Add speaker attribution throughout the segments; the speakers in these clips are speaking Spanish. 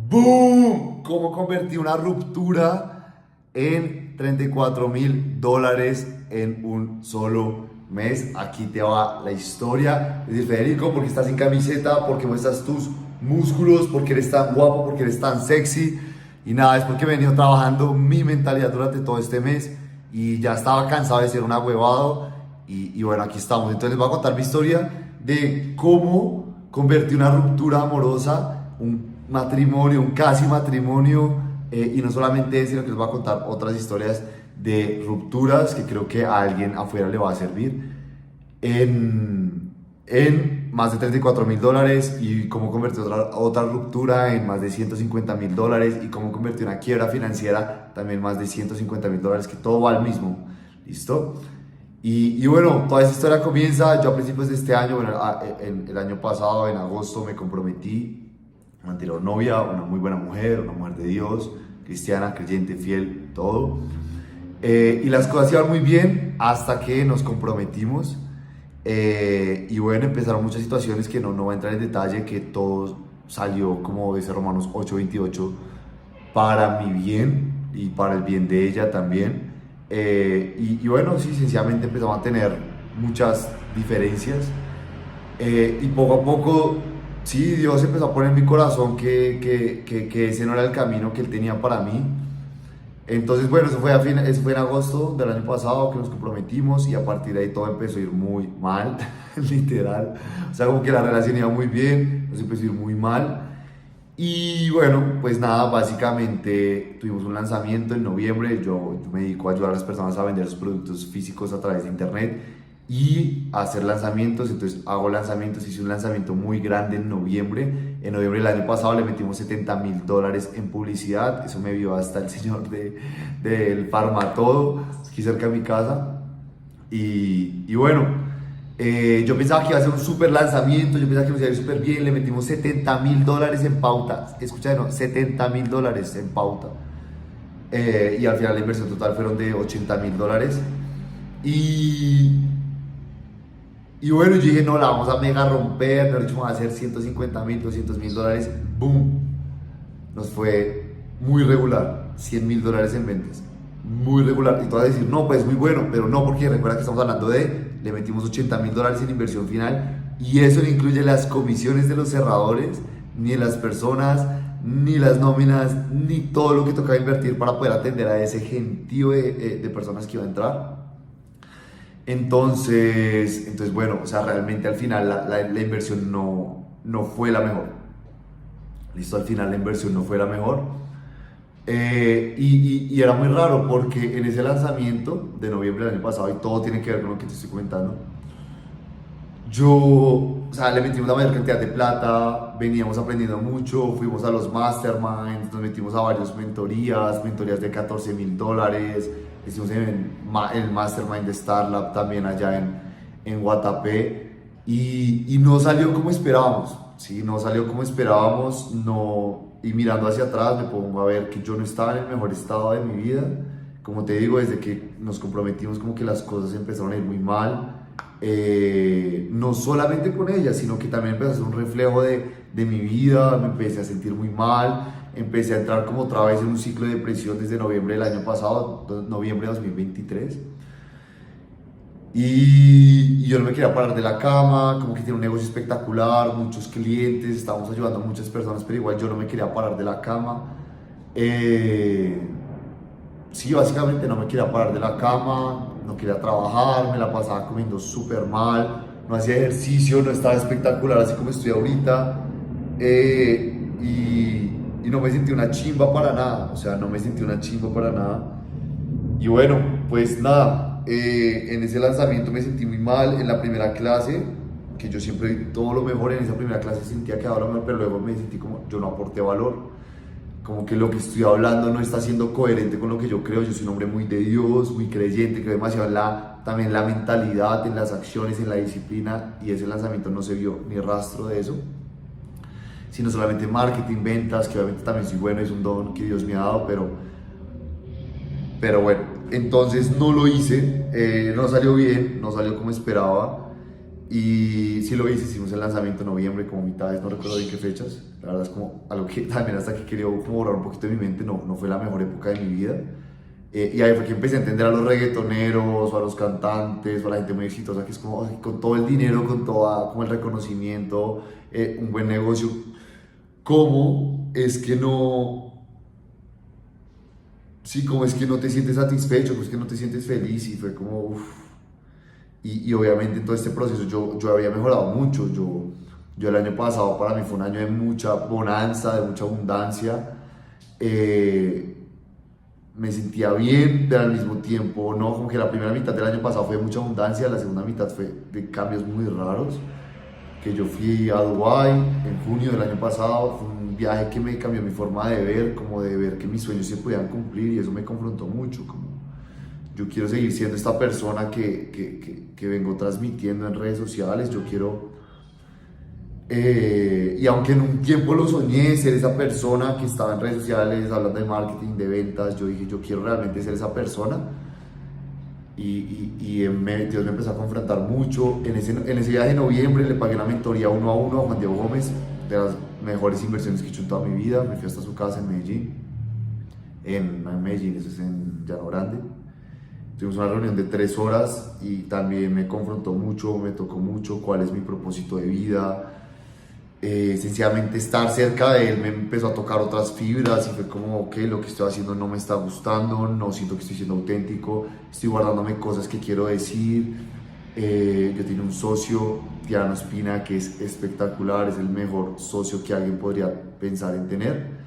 Speaker 1: ¡Boom! ¿Cómo convertí una ruptura en $34,000 en un solo mes? Aquí te va la historia. Es decir, Federico, ¿por qué estás sin camiseta? ¿Por qué muestras tus músculos? ¿Por qué eres tan guapo? ¿Por qué eres tan sexy? Y nada, es porque he venido trabajando mi mentalidad durante todo este mes y ya estaba cansado de ser un ahuevado. Y bueno, aquí estamos. Entonces les voy a contar mi historia de cómo convertí una ruptura amorosa, un matrimonio, un casi matrimonio, y no solamente eso, sino que les voy a contar otras historias de rupturas que creo que a alguien afuera le va a servir en más de $34,000, y cómo convertir otra ruptura en más de $150,000, y cómo convertir una quiebra financiera también más de $150,000, que todo va al mismo. ¿Listo? Y bueno, toda esa historia comienza. Yo a principios de este año, bueno, el año pasado, en agosto, me comprometí a una anterior novia, una muy buena mujer, una mujer de Dios, cristiana, creyente, fiel, todo. Y las cosas iban muy bien hasta que nos comprometimos. Y bueno, empezaron muchas situaciones que no voy a entrar en detalle, que todo salió, como dice Romanos 8:28, para mi bien y para el bien de ella también. Y bueno, sí, sencillamente empezamos a tener muchas diferencias. Y poco a poco, sí, Dios empezó a poner en mi corazón que ese no era el camino que Él tenía para mí. Entonces, bueno, eso fue en agosto del año pasado que nos comprometimos, y a partir de ahí todo empezó a ir muy mal, literal. O sea, como que la relación iba muy bien, nos empezó a ir muy mal. Y bueno, pues nada, básicamente tuvimos un lanzamiento en noviembre. Yo me dedico a ayudar a las personas a vender sus productos físicos a través de internet y a hacer lanzamientos. Entonces hago lanzamientos, hice un lanzamiento muy grande en noviembre. En noviembre del año pasado le metimos $70,000 en publicidad. Eso me vio hasta el señor del Farmatodo, aquí cerca de mi casa. Y bueno, yo pensaba que iba a ser un super lanzamiento, yo pensaba que nos iba a ir súper bien. Le metimos $70,000 en pauta. Escucha, no, $70,000 en pauta. Y al final la inversión total fueron de $80,000. Y, y bueno, yo dije, no, la vamos a mega romper. De hecho, vamos a hacer $150,000, $200,000. Boom. Nos fue muy regular. $100,000 en ventas. Muy regular. Y tú vas a decir, no, pues muy bueno. Pero no, porque recuerda que estamos hablando le metimos $80,000 en inversión final. Y eso no incluye las comisiones de los cerradores, ni de las personas, ni las nóminas, ni todo lo que tocaba invertir para poder atender a ese gentío de personas que iba a entrar. Entonces bueno, o sea, realmente al final la inversión no fue la mejor. Listo, al final la inversión no fue la mejor. Y era muy raro porque en ese lanzamiento de noviembre del año pasado, y todo tiene que ver con lo que te estoy comentando, o sea, le metimos la mayor cantidad de plata, veníamos aprendiendo mucho, fuimos a los masterminds, nos metimos a varias mentorías de $14,000, hicimos el mastermind de Startup también allá en Guatapé, y no salió como esperábamos, ¿sí? No salió como esperábamos, no, y mirando hacia atrás me pongo a ver que yo no estaba en el mejor estado de mi vida. Como te digo, desde que nos comprometimos como que las cosas empezaron a ir muy mal. No solamente con ella, sino que también empezó a ser un reflejo de mi vida. Me empecé a sentir muy mal, empecé a entrar como otra vez en un ciclo de depresión desde noviembre del año pasado, noviembre de 2023. Y yo no me quería parar de la cama, como que tiene un negocio espectacular, muchos clientes, estábamos ayudando a muchas personas, pero igual yo no me quería parar de la cama. Sí, básicamente no me quería parar de la cama, no quería trabajar, me la pasaba comiendo súper mal, no hacía ejercicio, no estaba espectacular así como estoy ahorita. Y no me sentí una chimba para nada, o sea, no me sentí una chimba para nada. Y bueno, pues nada, en ese lanzamiento me sentí muy mal. En la primera clase, que yo siempre di todo lo mejor, en esa primera clase sentía que daba lo mejor, pero luego me sentí como yo no aporté valor, como que lo que estoy hablando no está siendo coherente con lo que yo creo. Yo soy un hombre muy de Dios, muy creyente, creo demasiado en también la mentalidad, en las acciones, en la disciplina, y ese lanzamiento no se vio ni rastro de eso, sino solamente marketing, ventas, que obviamente también soy bueno, es un don que Dios me ha dado, pero bueno, entonces no lo hice, no salió bien, no salió como esperaba. Y sí lo hice, hicimos el lanzamiento en noviembre, como mitades, no recuerdo bien qué fechas. La verdad es como algo que también hasta que quería como borrar un poquito de mi mente, no fue la mejor época de mi vida. Y ahí fue que empecé a entender a los reggaetoneros, o a los cantantes, o a la gente muy exitosa, que es como ay, con todo el dinero, con todo como el reconocimiento, un buen negocio. ¿Cómo es que no, sí, cómo es que no te sientes satisfecho, cómo es que no te sientes feliz? Y fue como, uff. Y obviamente en todo este proceso yo había mejorado mucho. Yo el año pasado para mí fue un año de mucha bonanza, de mucha abundancia. Eh, Me sentía bien, pero al mismo tiempo no, como que la primera mitad del año pasado fue de mucha abundancia, la segunda mitad fue de cambios muy raros, que yo fui a Dubái en junio del año pasado, fue un viaje que me cambió mi forma de ver, como de ver que mis sueños se podían cumplir y eso me confrontó mucho, como yo quiero seguir siendo esta persona que vengo transmitiendo en redes sociales, yo quiero y aunque en un tiempo lo soñé, ser esa persona que estaba en redes sociales hablando de marketing, de ventas, yo dije, yo quiero realmente ser esa persona. Dios me empezó a confrontar mucho. En ese viaje de noviembre le pagué una mentoría uno a uno a Juan Diego Gómez, de las mejores inversiones que he hecho en toda mi vida. Me fui hasta su casa en Medellín, no en Medellín, eso es en Llano Grande. Tuvimos una reunión de 3 horas y también me confrontó mucho, me tocó mucho cuál es mi propósito de vida. Sencillamente estar cerca de él me empezó a tocar otras fibras y fue como, ok, lo que estoy haciendo no me está gustando, no siento que estoy siendo auténtico, estoy guardándome cosas que quiero decir. Yo tengo un socio, Tiano Espina, que es espectacular, es el mejor socio que alguien podría pensar en tener.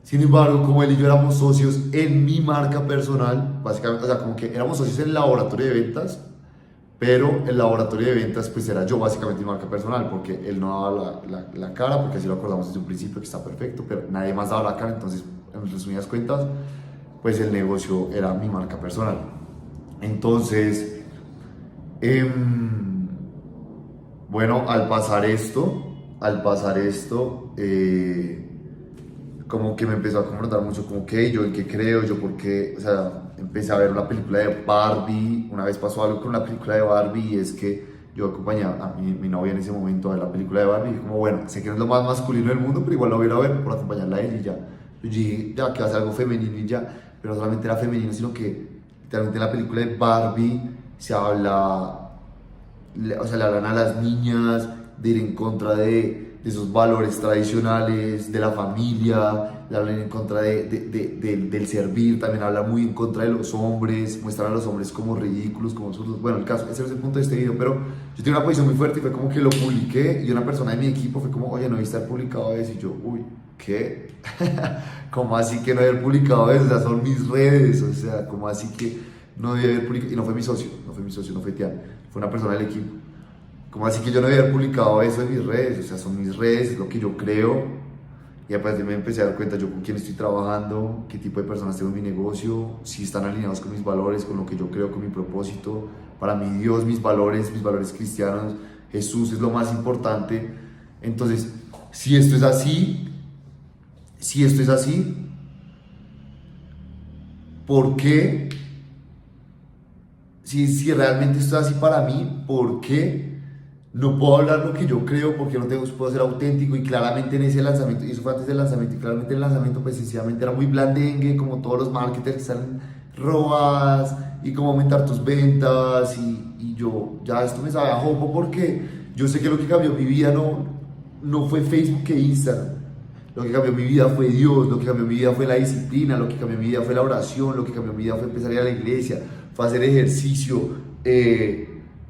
Speaker 1: Sin embargo, como él y yo éramos socios en mi marca personal, básicamente, o sea, como que éramos socios en el laboratorio de ventas, pero el laboratorio de ventas pues era yo básicamente mi marca personal, porque él no daba la cara, porque así lo acordamos desde un principio, que está perfecto, pero nadie más daba la cara, entonces en resumidas cuentas, pues el negocio era mi marca personal. Entonces, bueno, al pasar esto, como que me empezó a confrontar mucho, como que yo en qué creo, yo por qué, o sea, empecé a ver una película de Barbie, una vez pasó algo con una película de Barbie y es que yo acompañé a mi novia en ese momento a ver la película de Barbie y como bueno, sé que no es lo más masculino del mundo, pero igual lo voy a ir a ver por acompañarla a él y ya. Yo dije, ya, que va a ser algo femenino y ya, pero no solamente era femenino, sino que literalmente en la película de Barbie se habla, o sea, le hablan a las niñas de ir en contra de esos valores tradicionales, de la familia, le hablan en contra del servir, también habla muy en contra de los hombres, muestran a los hombres como ridículos, como absurdos. Bueno, el caso, ese no es el punto de este video, pero yo tengo una posición muy fuerte y fue como que lo publiqué y una persona de mi equipo fue como, oye, no debí estar publicado eso, y yo, uy, ¿qué? ¿Cómo así que no haber publicado eso? O sea, son mis redes, o sea, ¿cómo así que no debí haber publicado? Y no fue mi socio, no fue Tian, fue una persona del equipo. Como así que yo no había publicado eso en mis redes, o sea, son mis redes, es lo que yo creo. Y aparte me empecé a dar cuenta yo con quién estoy trabajando, qué tipo de personas tengo en mi negocio, si están alineados con mis valores, con lo que yo creo, con mi propósito. Para mí Dios, mis valores cristianos, Jesús es lo más importante. Entonces, si esto es así, ¿por qué? Si realmente esto es así para mí, ¿por qué no puedo hablar lo que yo creo? Porque no puedo ser auténtico? Y claramente en ese lanzamiento, y eso fue antes del lanzamiento, y claramente el lanzamiento pues sencillamente era muy blandengue, como todos los marketers que están robadas, y cómo aumentar tus ventas, y yo ya esto me sabe a jopo, porque yo sé que lo que cambió mi vida no fue Facebook e Instagram. Lo que cambió mi vida fue Dios, lo que cambió mi vida fue la disciplina, lo que cambió mi vida fue la oración, lo que cambió mi vida fue empezar a ir a la iglesia, fue hacer ejercicio,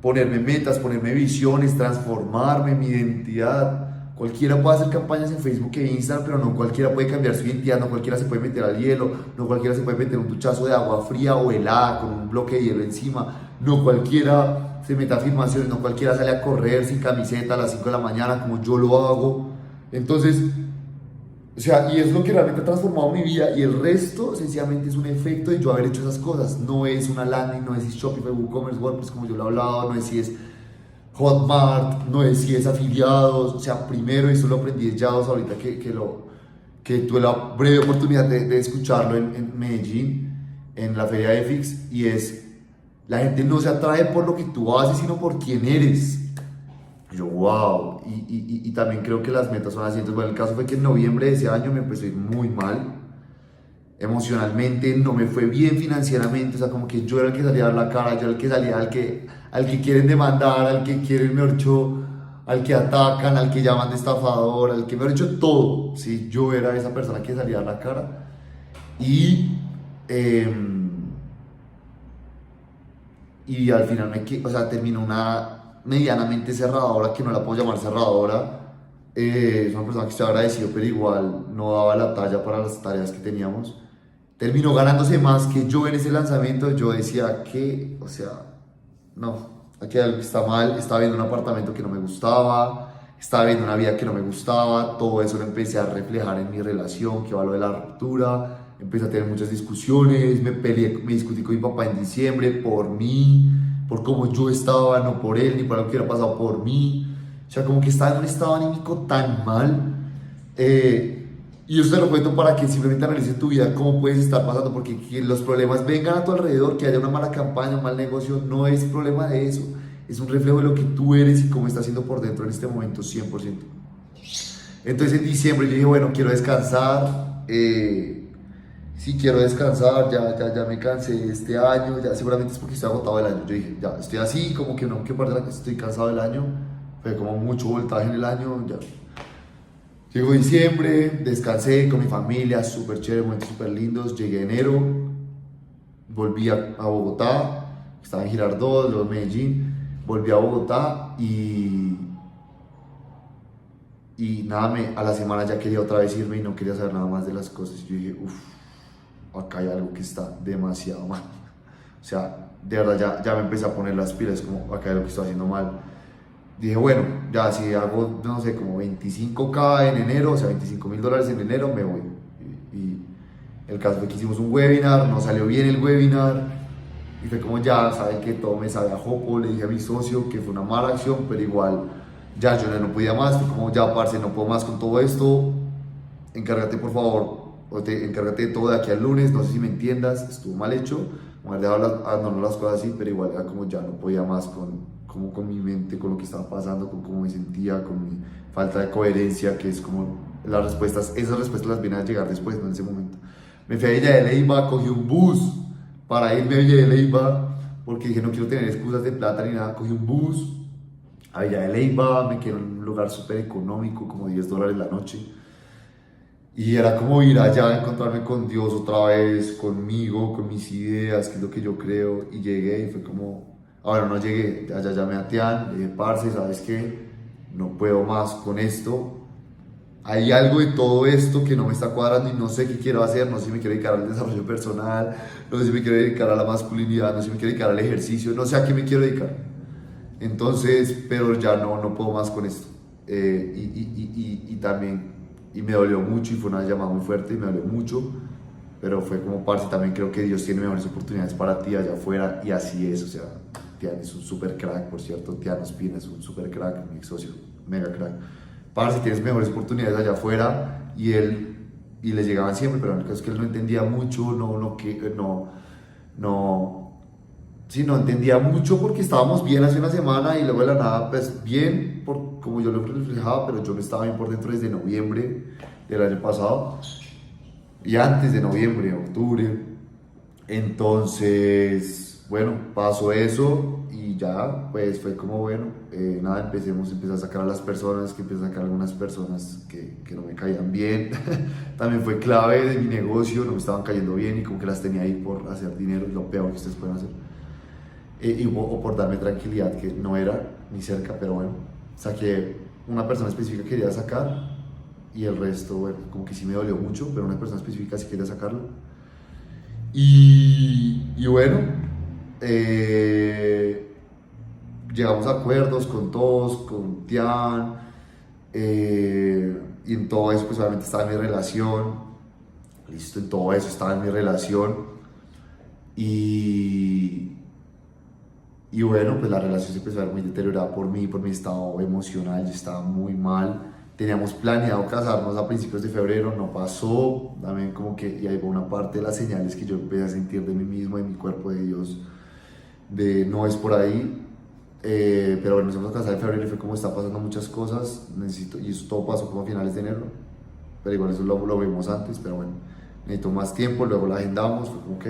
Speaker 1: ponerme metas, ponerme visiones, transformarme mi identidad. Cualquiera puede hacer campañas en Facebook e Instagram, pero no cualquiera puede cambiar su identidad, no cualquiera se puede meter al hielo, no cualquiera se puede meter un duchazo de agua fría o helada con un bloque de hielo encima, no cualquiera se mete a afirmaciones, no cualquiera sale a correr sin camiseta a las 5 de la mañana como yo lo hago. Entonces, o sea, y es lo que realmente ha transformado mi vida, y el resto sencillamente es un efecto de yo haber hecho esas cosas. No es una landing, no es si Shopify, WooCommerce, WordPress como yo lo he hablado, no es si es Hotmart, no es si es afiliados. O sea, primero, y eso lo aprendí de Yados ahorita que tuve la breve oportunidad de escucharlo en Medellín, en la feria de FX, y es, la gente no se atrae por lo que tú haces, sino por quién eres. Yo, wow. Y también creo que las metas son así. Entonces, bueno, el caso fue que en noviembre de ese año me empezó a ir muy mal. Emocionalmente no me fue bien financieramente. O sea, como que yo era el que salía a dar la cara, yo era el que salía al que quieren demandar, al que quieren, mejor dicho, al que atacan, al que llaman de estafador, al que, mejor dicho, todo. Sí, yo era esa persona que salía a dar la cara. Y, em, y al final o sea, terminó una medianamente cerradora, que no la puedo llamar cerradora. Es una persona que estoy agradecido, pero igual no daba la talla para las tareas que teníamos. Terminó ganándose más que yo en ese lanzamiento. Yo decía que, o sea, no, aquí hay algo que está mal. Estaba viendo un apartamento que no me gustaba, estaba viendo una vida que no me gustaba. Todo eso lo empecé a reflejar en mi relación, que va lo de la ruptura. Empecé a tener muchas discusiones, me peleé, me discutí con mi papá en diciembre por mí, por cómo yo estaba, no por él, ni por lo que hubiera pasado por mí. O sea, como que estaba en un estado anímico tan mal. Y yo te lo cuento para que simplemente analices tu vida, cómo puedes estar pasando, porque que los problemas vengan a tu alrededor, que haya una mala campaña, un mal negocio, no es problema de eso. Es un reflejo de lo que tú eres y cómo estás haciendo por dentro en este momento, 100%. Entonces en diciembre yo dije, bueno, quiero descansar. Sí, quiero descansar, ya me cansé este año, ya seguramente es porque estoy agotado del año. Yo dije, ya estoy así, como que no quiero perder la que estoy cansado del año. Fue como mucho voltaje en el año, ya. Llegó diciembre, descansé con mi familia, súper chévere, momentos súper lindos. Llegué enero, volví a Bogotá, estaba en Girardot, luego en Medellín. Volví a Bogotá y nada, a la semana ya quería otra vez irme y no quería saber nada más de las cosas. Y yo dije, uff, acá hay algo que está demasiado mal. O sea, de verdad ya me empecé a poner las pilas, como acá hay algo que estoy haciendo mal. Dije, bueno, ya si hago, no sé, como 25K en enero, o sea, $25.000 en enero, me voy. Y el caso fue que hicimos un webinar, no salió bien el webinar, y fue como ya, saben que todo me sabe a jopo, le dije a mi socio que fue una mala acción, pero igual, ya yo no podía más, fue como ya, parce, no puedo más con todo esto, encárgate por favor, encárgate de todo de aquí al lunes, no sé si me entiendas, estuvo mal hecho, me haber dejado no las cosas así, pero igual era como ya no podía más con mi mente, con lo que estaba pasando, con cómo me sentía, con mi falta de coherencia, que es como las respuestas, esas respuestas las vienen a llegar después, no en ese momento. Me fui a Villa de Leyva, cogí un bus para irme a Villa de Leyva, porque dije no quiero tener excusas de plata ni nada, cogí un bus a Villa de Leyva, me quedé en un lugar súper económico, como $10 la noche. Y era como ir allá a encontrarme con Dios otra vez, conmigo, con mis ideas, que es lo que yo creo. Y llegué y fue como, ahora no llegué, allá llamé a Tian, le dije, parce, ¿sabes qué? No puedo más con esto. Hay algo de todo esto que no me está cuadrando y no sé qué quiero hacer, no sé si me quiero dedicar al desarrollo personal, no sé si me quiero dedicar a la masculinidad, no sé si me quiero dedicar al ejercicio, no sé a qué me quiero dedicar. Entonces, pero ya no puedo más con esto. Y también, y me dolió mucho y fue una llamada muy fuerte y me dolió mucho, pero fue como parce, también creo que Dios tiene mejores oportunidades para ti allá afuera y así es, o sea, Tian es un super crack, por cierto, Tian Ospina es un super crack, mi ex socio, mega crack. Parce, tienes mejores oportunidades allá afuera y le llegaban siempre, pero el caso es que él no entendía mucho, no, sí, no entendía mucho porque estábamos bien hace una semana y luego de la nada, pues bien, como yo lo reflejaba, pero yo no estaba bien por dentro desde noviembre del año pasado y antes de noviembre, octubre. Entonces, bueno, pasó eso y ya, pues fue como, bueno, nada, empecé a sacar a las personas, que empecé a sacar a algunas personas que no me caían bien. También fue clave de mi negocio, no me estaban cayendo bien y como que las tenía ahí por hacer dinero, lo peor que ustedes pueden hacer. O por darme tranquilidad, que no era ni cerca, pero bueno, saqué una persona específica que quería sacar y el resto, bueno, como que sí me dolió mucho, pero una persona específica sí quería sacarla. Y bueno, eh, llegamos a acuerdos con todos, con Tian, y en todo eso pues obviamente estaba en mi relación, listo, en todo eso estaba en mi relación, y, y bueno, pues la relación se empezó a ver muy deteriorada por mi estado emocional, yo estaba muy mal. Teníamos planeado casarnos a principios de febrero, no pasó. También como que, y ahí va una parte de las señales que yo empecé a sentir de mí mismo, de mi cuerpo, de Dios, de no es por ahí. Pero bueno, nos fuimos a casar en febrero y fue como está pasando muchas cosas, necesito, y eso todo pasó como a finales de enero, pero igual eso lo vimos antes, pero bueno, necesito más tiempo, luego la agendamos, fue como ok,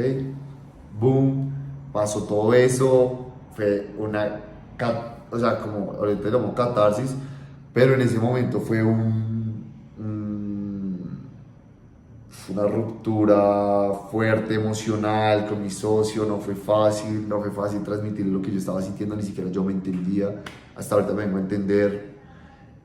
Speaker 1: boom, pasó todo eso, fue una, o sea, como ahorita lo llamo catarsis, pero en ese momento fue una ruptura fuerte, emocional con mi socio, no fue fácil transmitir lo que yo estaba sintiendo, ni siquiera yo me entendía, hasta ahorita me vengo a entender,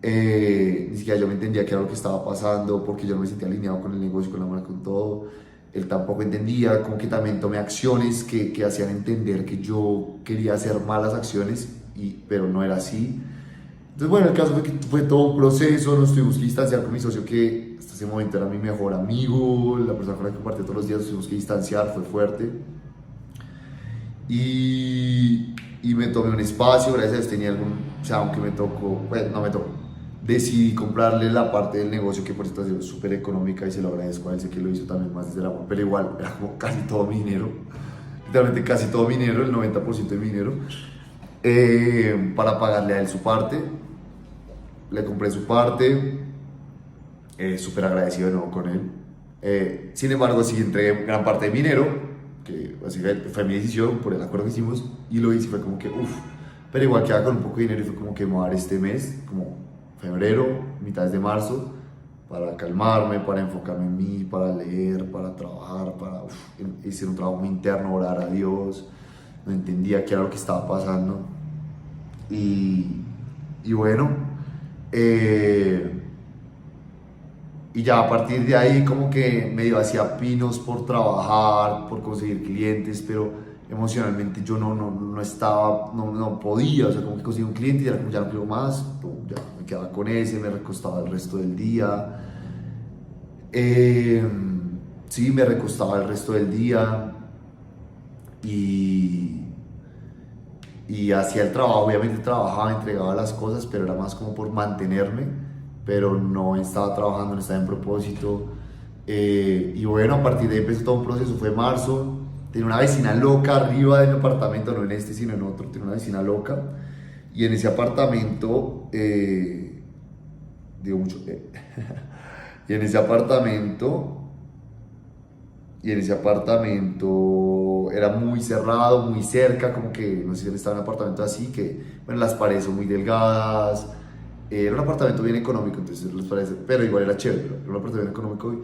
Speaker 1: ni siquiera yo me entendía qué era lo que estaba pasando, porque yo no me sentía alineado con el negocio, con la marca, con todo, él tampoco entendía, como que también tomé acciones que hacían entender que yo quería hacer malas acciones, pero no era así. Entonces, bueno, el caso fue que fue todo un proceso, nos tuvimos que distanciar con mi socio, que hasta ese momento era mi mejor amigo, la persona con la que compartía todos los días, nos tuvimos que distanciar, fue fuerte. Y me tomé un espacio, gracias a Dios tenía algún, o sea, aunque me tocó, bueno, no me tocó, decidí comprarle la parte del negocio, que por cierto ha sido súper económica y se lo agradezco a él, sé que lo hizo también más desde el amor, pero igual, era como casi todo mi dinero, literalmente casi todo mi dinero, el 90% de mi dinero, para pagarle a él su parte. Le compré su parte, súper agradecido de nuevo con él. Sin embargo, sí entregué gran parte de mi dinero, que así fue mi decisión por el acuerdo que hicimos, y lo hice, fue como que, uff, pero igual quedaba con un poco de dinero y fue como que me voy a dar este mes, como febrero, mitades de marzo, para calmarme, para enfocarme en mí, para leer, para trabajar, para hacer un trabajo muy interno, orar a Dios. No entendía qué era lo que estaba pasando. Y bueno, eh, y ya a partir de ahí como que medio hacía pinos por trabajar, por conseguir clientes, pero emocionalmente yo no estaba, no podía, o sea, como que conseguí un cliente y era como ya no quiero más, pum, ya me quedaba con ese, me recostaba el resto del día. Eh, sí, me recostaba el resto del día y, y hacía el trabajo, obviamente trabajaba, entregaba las cosas, pero era más como por mantenerme, pero no estaba trabajando, no estaba en propósito. Y bueno, a partir de ahí empezó todo un proceso, fue marzo, tenía una vecina loca arriba de mi apartamento, no en este, sino en otro, tenía una vecina loca, y en ese apartamento, digo mucho, y en ese apartamento, era muy cerrado, muy cerca, como que, no sé si él estaba en un apartamento así, que, bueno, las paredes son muy delgadas, era un apartamento bien económico, entonces las paredes, pero igual era chévere, era un apartamento bien económico, y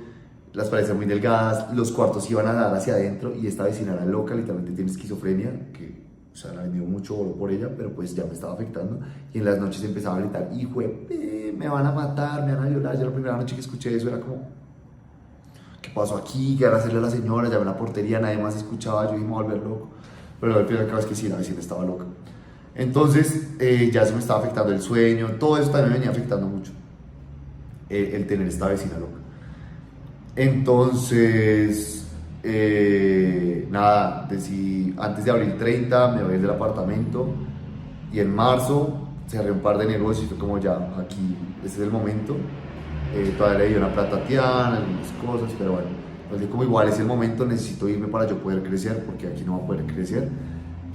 Speaker 1: las paredes eran muy delgadas, los cuartos iban a dar hacia adentro, y esta vecina era loca, literalmente tiene esquizofrenia, que, o sea, la vendió mucho oro por ella, pero pues ya me estaba afectando, y en las noches empezaba a gritar, hijo de, me van a matar, me van a violar. Ya la primera noche que escuché eso era como, ¿qué pasó aquí? ¿Qué van a hacerle a la señora? Llamé a la portería, nadie más escuchaba, yo dije, me voy a volver loco. Pero al final, cada vez que sí, la vecina estaba loca. Entonces, ya se me estaba afectando el sueño, todo eso también me venía afectando mucho, el tener esta vecina loca. Entonces, nada, decidí, antes de abril 30 me voy del apartamento, y en marzo cerré un par de negocios y fue como ya, aquí, este es el momento. Todavía le di una plata a Tiana, algunas cosas, pero bueno, pues como igual es el momento, necesito irme para yo poder crecer, porque aquí no voy a poder crecer.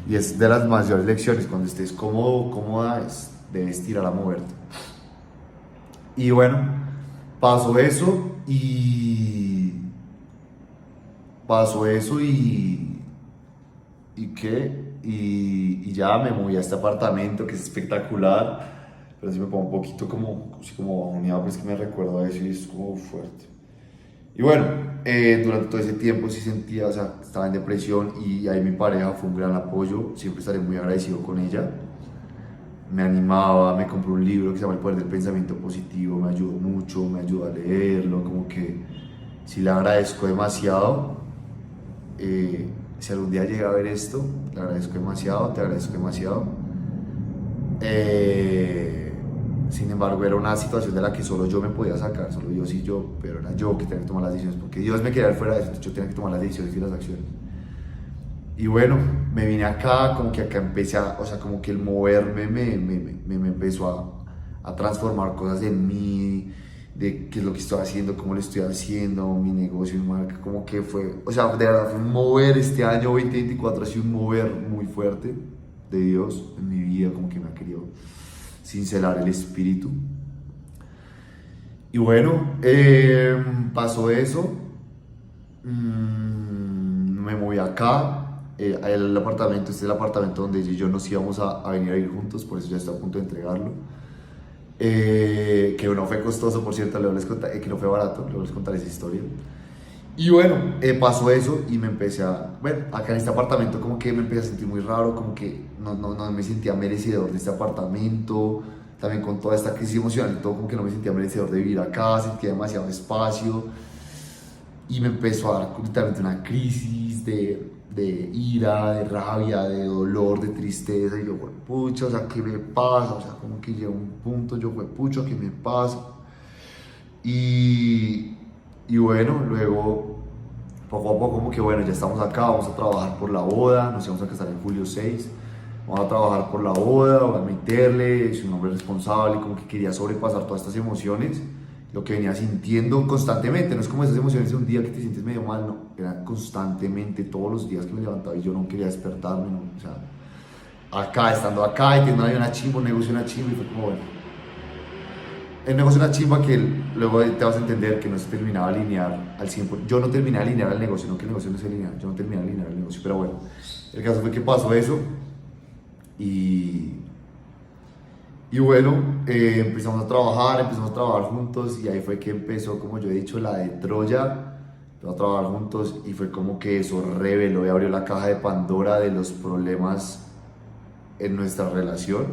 Speaker 1: Y es de las mayores lecciones, cuando estés cómodo, cómoda, debes tirar a moverte. Y bueno, pasó eso y... Pasó eso ¿Y qué? Y ya me moví a este apartamento que es espectacular, pero sí me pongo un poquito como, así como bajoneado, pues que me recuerdo a eso y es como fuerte. Y bueno, durante todo ese tiempo sí sentía, o sea, estaba en depresión, y ahí mi pareja fue un gran apoyo, siempre estaré muy agradecido con ella. Me animaba, me compró un libro que se llama El Poder del Pensamiento Positivo, me ayudó mucho, me ayudó a leerlo, como que sí le agradezco demasiado. Si algún día llega a ver esto, le agradezco demasiado, te agradezco demasiado. Sin embargo, era una situación de la que solo yo me podía sacar, solo Dios y yo, pero era yo que tenía que tomar las decisiones, porque Dios me quería ver fuera de eso, yo tenía que tomar las decisiones y las acciones. Y bueno, me vine acá, como que acá empecé a, o sea, como que el moverme me empezó a transformar cosas en mí, de qué es lo que estoy haciendo, cómo lo estoy haciendo, mi negocio, mi marca, como que fue, o sea, de verdad fue un mover este año 2024, ha sido un mover muy fuerte. de Dios en mi vida, como que me ha querido cincelar el espíritu. Y bueno, pasó eso, me moví acá, el apartamento, este es el apartamento donde ella y yo nos íbamos a venir a vivir juntos, por eso ya estoy a punto de entregarlo. Que no fue costoso, por cierto, luego les contaré, que no fue barato, luego les contaré esa historia. Y bueno, pasó eso y me empecé bueno, acá en este apartamento como que me empecé a sentir muy raro, como que no me sentía merecedor de este apartamento, también con toda esta crisis emocional y todo, como que no me sentía merecedor de vivir acá, sentía demasiado espacio y me empezó a dar literalmente una crisis de ira, de rabia, de dolor, de tristeza, y yo, pucha, o sea, ¿qué me pasa? O sea, como que llega un punto, yo, pucha, ¿qué me pasa? Y bueno, luego, poco a poco, como que bueno, ya estamos acá, vamos a trabajar por la boda, nos íbamos a casar en julio 6, vamos a trabajar por la boda, voy a meterle, soy un hombre responsable, como que quería sobrepasar todas estas emociones, lo que venía sintiendo constantemente, no es como esas emociones de un día que te sientes medio mal, no, eran constantemente, todos los días que me levantaba y yo no quería despertarme, no, o sea, acá, estando acá y teniendo una chimba, un negocio una chimba, y fue como, bueno, el negocio una chimba que luego te vas a entender que no se terminaba de alinear al 100%, yo no terminé de alinear al negocio, no que el negocio no se alineara, yo no terminé de alinear el negocio, pero bueno, el caso fue que pasó eso, y bueno, empezamos a trabajar juntos y ahí fue que empezó, como yo he dicho, la de Troya. Empezamos a trabajar juntos y fue como que eso reveló y abrió la caja de Pandora de los problemas en nuestra relación,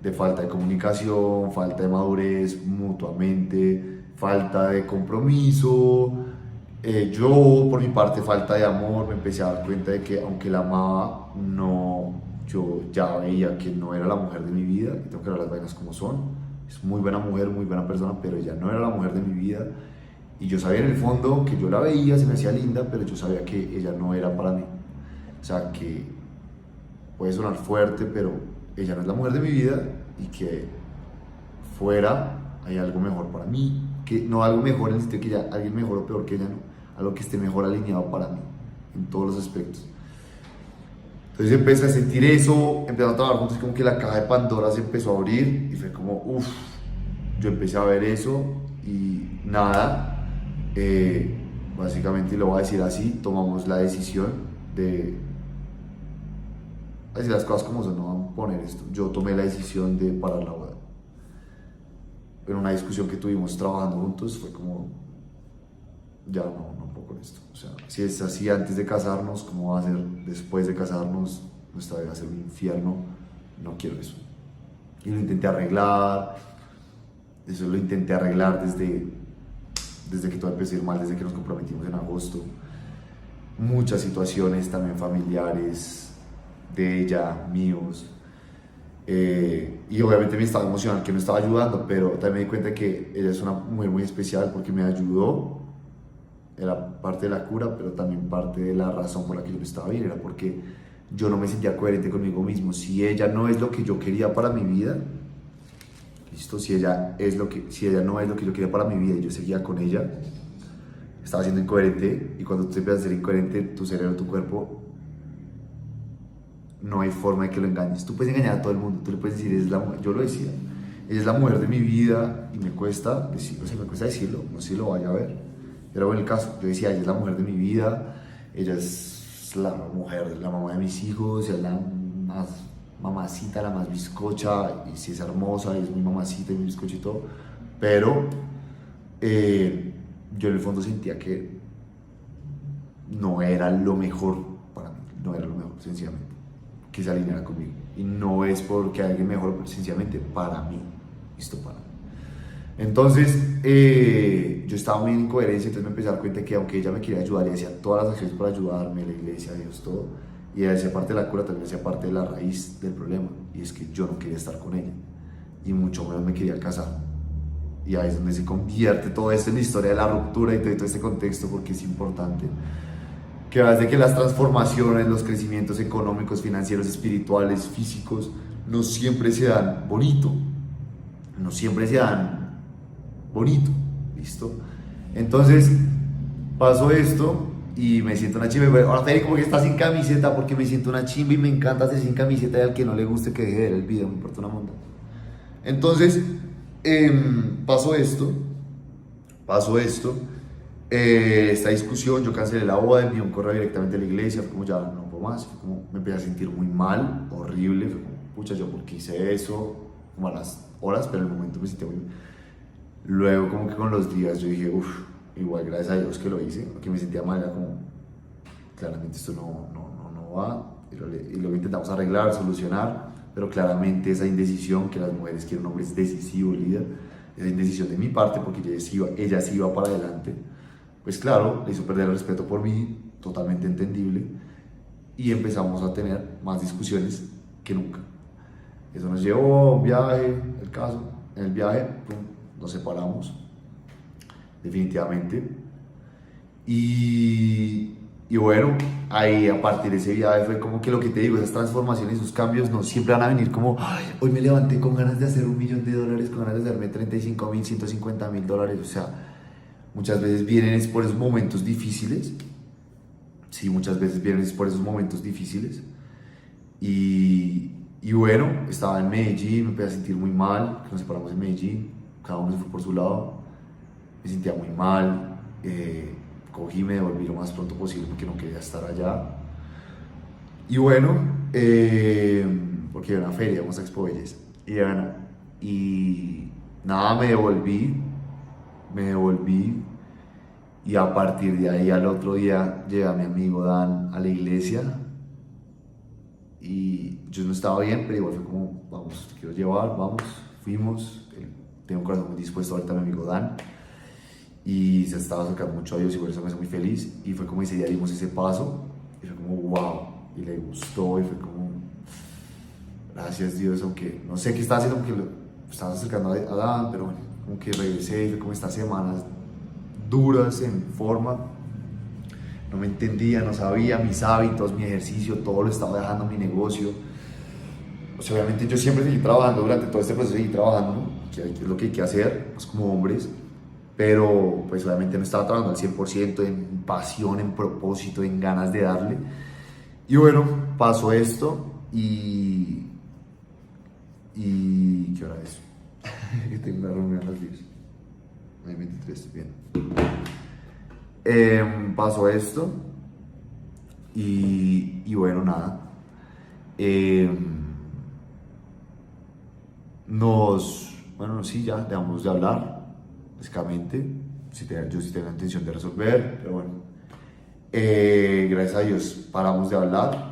Speaker 1: de falta de comunicación, falta de madurez mutuamente, falta de compromiso. Yo, por mi parte, falta de amor, me empecé a dar cuenta de que aunque la amaba, no, yo ya veía que no era la mujer de mi vida, y tengo que ver las vainas como son. Es muy buena mujer, muy buena persona, pero ella no era la mujer de mi vida. Y yo sabía en el fondo que yo la veía, se me hacía linda, pero yo sabía que ella no era para mí. O sea, que puede sonar fuerte, pero ella no es la mujer de mi vida y que fuera hay algo mejor para mí, que no algo mejor en el sentido que ya alguien mejor o peor que ella, no, algo que esté mejor alineado para mí en todos los aspectos. Entonces empecé a sentir eso, empezamos a trabajar juntos, como que la caja de Pandora se empezó a abrir y fue como, uff, yo empecé a ver eso y nada, básicamente lo voy a decir así, tomamos la decisión de decir las cosas como son, no vamos a poner esto, yo tomé la decisión de parar la boda. En una discusión que tuvimos trabajando juntos fue como, ya no puedo con esto. O sea, si es así antes de casarnos, ¿cómo va a ser después de casarnos? Nuestra vida va a ser un infierno, no quiero eso. Y lo intenté arreglar, eso lo intenté arreglar desde que todo empezó a ir mal, desde que nos comprometimos en agosto. Muchas situaciones también familiares, de ella, míos. Y obviamente me estaba emocional que me estaba ayudando, pero también me di cuenta que ella es una mujer muy especial porque me ayudó, era parte de la cura, pero también parte de la razón por la que yo no estaba bien, era porque yo no me sentía coherente conmigo mismo. Si ella no es lo que yo quería para mi vida, listo, si ella no es lo que yo quería para mi vida y yo seguía con ella, estaba siendo incoherente, y cuando tú empiezas a ser incoherente, tu cerebro, tu cuerpo, no hay forma de que lo engañes. Tú puedes engañar a todo el mundo, tú le puedes decir, yo lo decía, ella es la mujer de mi vida, y me cuesta decirlo, o sea, me cuesta decirlo, no sé si lo vaya a ver, pero bueno, el caso, yo decía, ella es la mujer de mi vida, ella es la mujer, la mamá de mis hijos, ella es la más mamacita, la más bizcocha, y sí es hermosa, y es mi mamacita y mi bizcocha y todo, pero yo en el fondo sentía que no era lo mejor para mí, no era lo mejor, sencillamente, que se alineara conmigo. Y no es porque alguien mejor, pero sencillamente para mí, listo, para mí. Entonces, yo estaba muy en incoherencia, entonces me empecé a dar cuenta que aunque ella me quería ayudar y hacía todas las acciones para ayudarme, la iglesia, Dios, todo, y ella hacía parte de la cura, también hacía parte de la raíz del problema, y es que yo no quería estar con ella, y mucho menos me quería casar. Y ahí es donde se convierte todo esto en la historia de la ruptura y todo este contexto, porque es importante que hace que las transformaciones, los crecimientos económicos, financieros, espirituales, físicos, no siempre se dan bonito, no siempre se dan bonito, ¿listo? Entonces pasó esto y me siento una chimba. Y bueno, ahora Fede como que está sin camiseta porque me siento una chimba y me encanta hacer sin camiseta y al que no le guste que deje de ver el video, me importa una monda. Entonces, pasó esto, pasó esto, esta discusión, yo cancelé la boda, envié un correo directamente a la iglesia, fue como ya no puedo más, fue como me empecé a sentir muy mal, horrible, fue como, pucha, yo por qué hice eso, como a las horas, pero en el momento me sentí muy... Luego como que con los días yo dije, uff, igual gracias a Dios que lo hice, que me sentía mal, era como, claramente esto no va, y lo intentamos arreglar, solucionar, pero claramente esa indecisión, que las mujeres quieren un hombre decisivo, líder, esa indecisión de mi parte, porque ella sí iba para adelante, pues claro, le hizo perder el respeto por mí, totalmente entendible, y empezamos a tener más discusiones que nunca. Eso nos llevó a un viaje, el caso, en el viaje, pum, nos separamos, definitivamente. Y bueno, ahí a partir de ese viaje fue como que lo que te digo, esas transformaciones, esos cambios no siempre van a venir como, "Ay, hoy me levanté con ganas de hacer $1.000.000, con ganas de hacerme 35.000, $150.000, o sea, muchas veces vienen es por esos momentos difíciles, sí, muchas veces vienen es por esos momentos difíciles, y bueno, estaba en Medellín, me empecé a sentir muy mal, nos separamos en Medellín, cada uno se fue por su lado, me sentía muy mal, cogí y me devolví lo más pronto posible porque no quería estar allá. Y bueno, porque era una feria, vamos a Expo Belleza. Y bueno, y nada, me devolví, y a partir de ahí al otro día llega mi amigo Dan a la iglesia y yo no estaba bien, pero igual fue como, vamos, te quiero llevar, vamos, fuimos, tengo un corazón muy dispuesto ahorita mi amigo Dan, y se estaba acercando mucho a Dios y por eso me hizo muy feliz, y fue como ese día dimos ese paso, y fue como wow, y le gustó, y fue como, gracias Dios, aunque no sé qué estaba haciendo porque lo estaba acercando a Dan, pero bueno, como que regresé y fue como estas semanas duras en forma, no me entendía, no sabía mis hábitos, mi ejercicio, todo lo estaba dejando, mi negocio. O sea, obviamente yo siempre seguí trabajando, durante todo este proceso seguí trabajando, ¿no? Que es lo que hay que hacer, pues como hombres, pero pues obviamente no estaba trabajando al 100% en pasión, en propósito, en ganas de darle. Y bueno, pasó esto y ¿qué hora es? Que tengo una reunión a las 10. 23, bien. Pasó esto y bueno, nada. Bueno, sí, ya dejamos de hablar, básicamente. Yo sí tengo la intención de resolver, pero bueno. Gracias a Dios paramos de hablar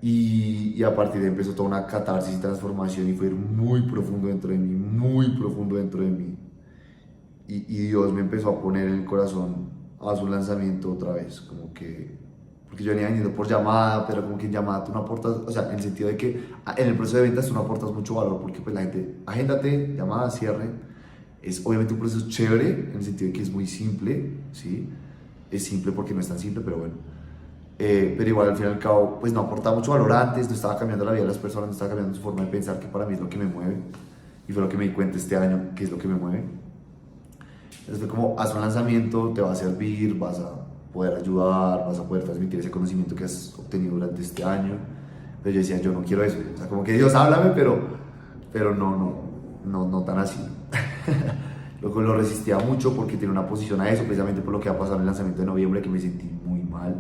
Speaker 1: y a partir de ahí empezó toda una catarsis y transformación y fue ir muy profundo dentro de mí, muy profundo dentro de mí. Y Dios me empezó a poner en el corazón a su lanzamiento otra vez, como que, porque yo venía vendiendo por llamada, pero como que en llamada tú no aportas, o sea, en el sentido de que en el proceso de ventas tú no aportas mucho valor, porque pues la gente, agéndate, llamada, cierre, es obviamente un proceso chévere, en el sentido de que es muy simple, ¿sí? Es simple porque no es tan simple, pero bueno. Pero igual al fin y al cabo, pues no aportaba mucho valor antes, no estaba cambiando la vida de las personas, no estaba cambiando su forma de pensar, que para mí es lo que me mueve, y fue lo que me di cuenta este año, que es lo que me mueve. Entonces fue como, haz un lanzamiento, te va a servir, vas a poder ayudar, vas a poder transmitir ese conocimiento que has obtenido durante este año. Pero yo decía, yo no quiero eso. O sea, como que Dios, háblame, pero no tan así. Lo resistía mucho porque tiene una posición a eso, precisamente por lo que va a pasar en el lanzamiento de noviembre, que me sentí muy mal.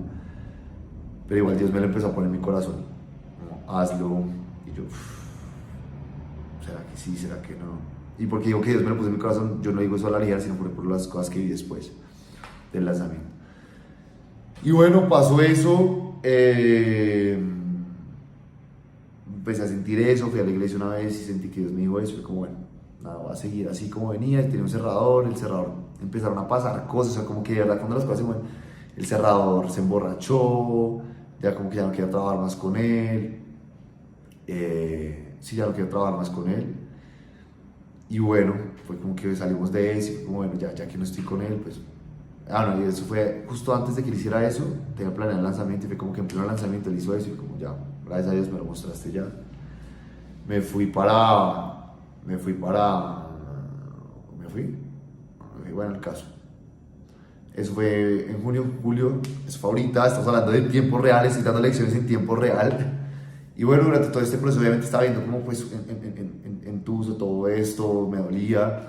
Speaker 1: Pero igual Dios me lo empezó a poner en mi corazón. Como, hazlo. Y yo, ¿será que sí? ¿Será que no? Y porque digo que Dios me lo puso en mi corazón, yo no digo eso a la ligera, sino por las cosas que vi después del lanzamiento. Y bueno, pasó eso. Empecé a sentir eso, fui a la iglesia una vez y sentí que Dios me dijo eso. Fue como, bueno, nada, va a seguir así como venía. Él tenía un cerrador, el cerrador empezaron a pasar cosas, o sea, como que de verdad cuando las cosas se mueven, el cerrador se emborrachó, ya como que ya no quería trabajar más con él. Sí, ya no quería trabajar más con él. Y bueno, fue como que salimos de eso, y fue como bueno, ya que no estoy con él, pues... Ah, no, y eso fue justo antes de que él hiciera eso, tenía planeado el lanzamiento y fue como que en pleno lanzamiento él hizo eso y como ya, gracias a Dios me lo mostraste ya. Me fui para... Me fui, bueno, el caso. Eso fue en junio, julio, eso fue ahorita, estamos hablando de tiempo real, estoy dando lecciones en tiempo real. Y bueno, durante todo este proceso obviamente estaba viendo como pues en tuso todo esto, me dolía.